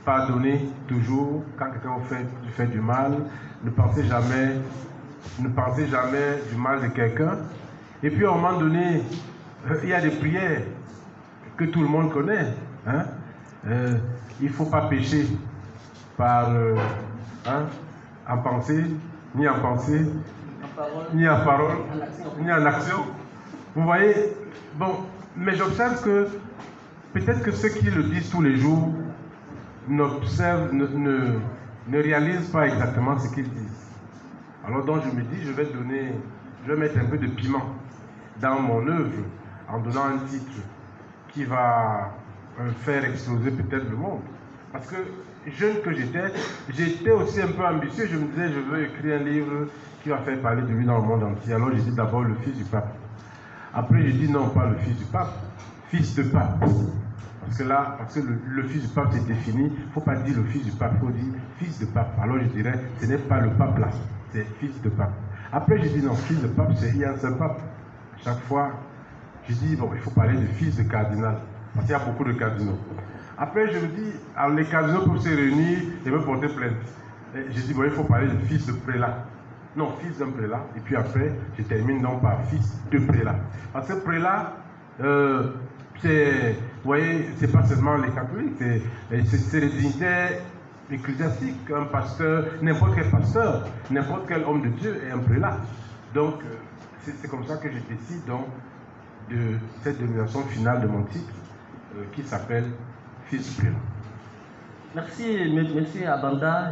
pardonnez toujours quand quelqu'un vous fait du mal, ne pensez jamais du mal de quelqu'un. Et puis à un moment donné, il y a des prières que tout le monde connaît. Hein? Il ne faut pas pécher par, en pensée, ni en pensée, ni en parole, ni en action. Vous voyez, bon, mais j'observe que peut-être que ceux qui le disent tous les jours ne réalisent pas exactement ce qu'ils disent. Alors donc je me dis, je vais mettre un peu de piment dans mon œuvre en donnant un titre qui va faire exploser peut-être le monde. Parce que jeune que j'étais aussi un peu ambitieux. Je me disais, je veux écrire un livre qui va faire parler de lui dans le monde entier. Alors j'ai dit d'abord le fils du pape. Après j'ai dit non, pas le fils du pape, fils de pape. Parce que le fils du pape c'est défini, il ne faut pas dire le fils du pape, il faut dire fils de pape. Alors je dirais, ce n'est pas le pape là, c'est fils de pape. Après j'ai dit non, fils de pape, il y a un seul pape. Chaque fois, je dis bon, il faut parler de fils de cardinal, parce qu'il y a beaucoup de cardinaux. Après je me dis, alors les cardinaux peuvent se réunir et me porter plainte. Je dis bon, il faut parler de fils de prélat. Non, fils d'un prélat. Et puis après, je termine donc par fils de prélat. Parce que prélat, vous voyez, c'est pas seulement les catholiques, c'est les dignitaires ecclésiastiques, un pasteur, n'importe quel homme de Dieu est un prélat. Donc, c'est comme ça que je décide donc de cette dénomination finale de mon titre qui s'appelle fils prélat. Merci, monsieur Abanda.